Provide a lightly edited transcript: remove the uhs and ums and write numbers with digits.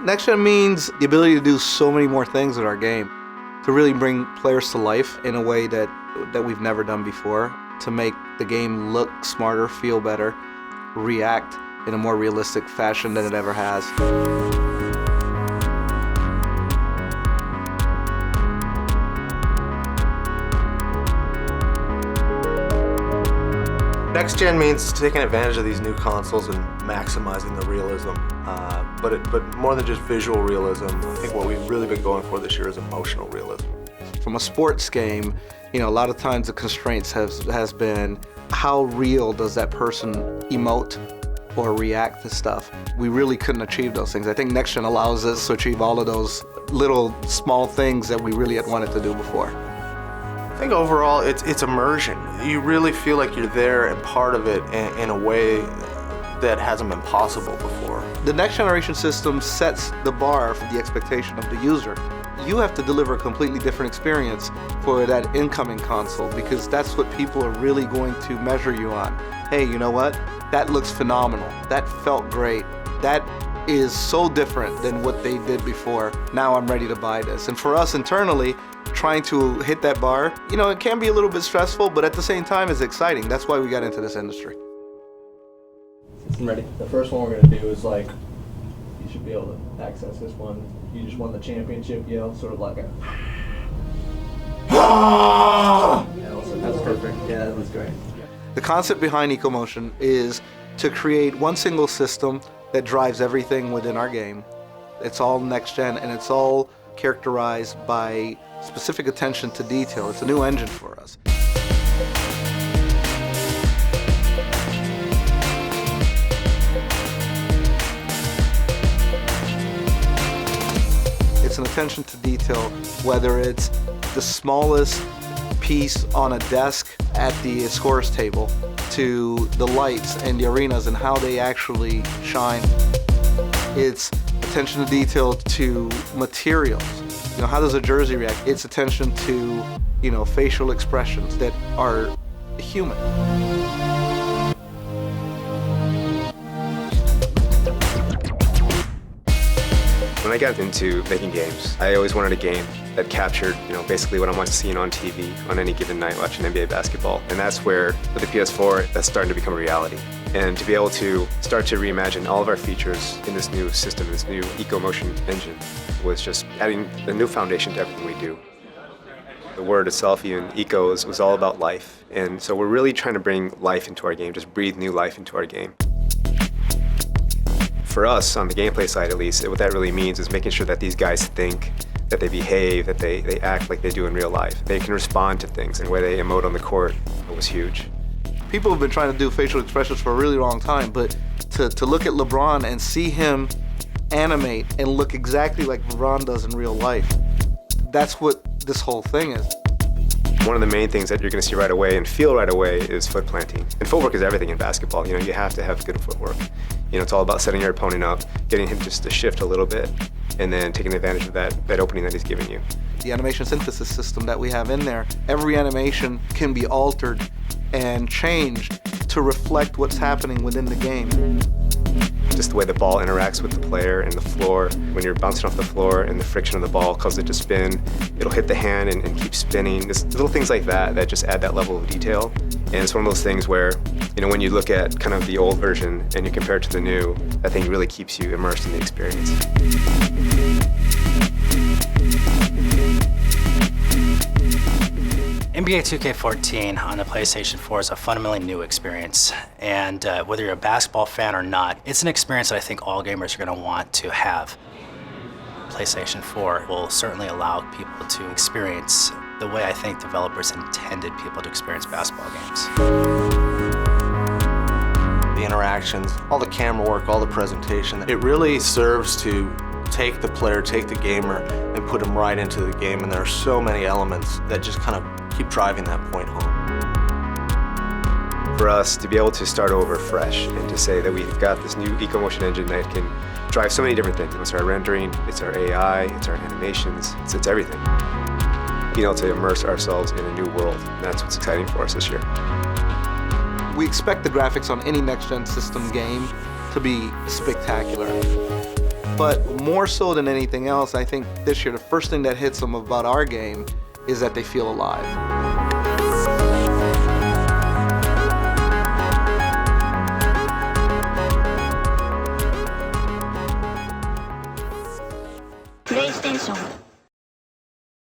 Next Gen means the ability to do so many more things with our game, to really bring players to life in a way that we've never done before, to make the game look smarter, feel better, react in a more realistic fashion than it ever has. Next Gen means taking advantage of these new consoles and maximizing the realism, but more than just visual realism. I think what we've really been going for this year is emotional realism. From a sports game, a lot of times the constraints has been how real does that person emote or react to stuff. We really couldn't achieve those things. I think Next Gen allows us to achieve all of those little small things that we really had wanted to do before. I think overall it's immersion. You really feel like you're there and part of it in a way that hasn't been possible before. The next generation system sets the bar for the expectation of the user. You have to deliver a completely different experience for that incoming console, because that's what people are really going to measure you on. Hey, you know what? That looks phenomenal. That felt great. That is so different than what they did before. Now I'm ready to buy this. And for us internally, trying to hit that bar, it can be a little bit stressful, but at the same time it's exciting. That's why we got into this industry. I'm ready. The first one we're going to do is you should be able to access this one. You just won the championship yell, sort of like a... That's perfect. Yeah, that was great. The concept behind EcoMotion is to create one single system that drives everything within our game. It's all next gen, and it's all characterized by specific attention to detail. It's a new engine for us. It's an attention to detail, whether it's the smallest piece on a desk at the scorer's table to the lights and the arenas and how they actually shine. It's attention to detail to materials. How does a jersey react? It's attention to, facial expressions that are human. When I got into making games, I always wanted a game that captured, basically what I'm seeing on TV on any given night watching NBA basketball. And that's where, with the PS4, that's starting to become a reality. And to be able to start to reimagine all of our features in this new system, this new EcoMotion engine, was just adding a new foundation to everything we do. The word itself, even eco, was all about life. And so we're really trying to bring life into our game, just breathe new life into our game. For us, on the gameplay side at least, what that really means is making sure that these guys think, that they behave, that they act like they do in real life. They can respond to things, and the way they emote on the court was huge. People have been trying to do facial expressions for a really long time, but to look at LeBron and see him animate and look exactly like LeBron does in real life, that's what this whole thing is. One of the main things that you're going to see right away and feel right away is foot planting. And footwork is everything in basketball. You have to have good footwork. It's all about setting your opponent up, getting him just to shift a little bit, and then taking advantage of that opening that he's giving you. The animation synthesis system that we have in there, every animation can be altered and changed to reflect what's happening within the game. Just the way the ball interacts with the player and the floor. When you're bouncing off the floor and the friction of the ball causes it to spin, it'll hit the hand and keep spinning. Just little things like that just add that level of detail. And it's one of those things where, when you look at kind of the old version and you compare it to the new, that thing really keeps you immersed in the experience. NBA 2K14 on the PlayStation 4 is a fundamentally new experience, and whether you're a basketball fan or not, it's an experience that I think all gamers are going to want to have. PlayStation 4 will certainly allow people to experience the way I think developers intended people to experience basketball games. The interactions, all the camera work, all the presentation, it really serves to take the player, take the gamer, and put them right into the game, and there are so many elements that just kind of keep driving that point home. For us to be able to start over fresh and to say that we've got this new EcoMotion engine that can drive so many different things. It's our rendering, it's our AI, it's our animations, it's everything. being able to immerse ourselves in a new world. And that's what's exciting for us this year. We expect the graphics on any next-gen system game to be spectacular. But more so than anything else, I think this year the first thing that hits them about our game is that they feel alive. PlayStation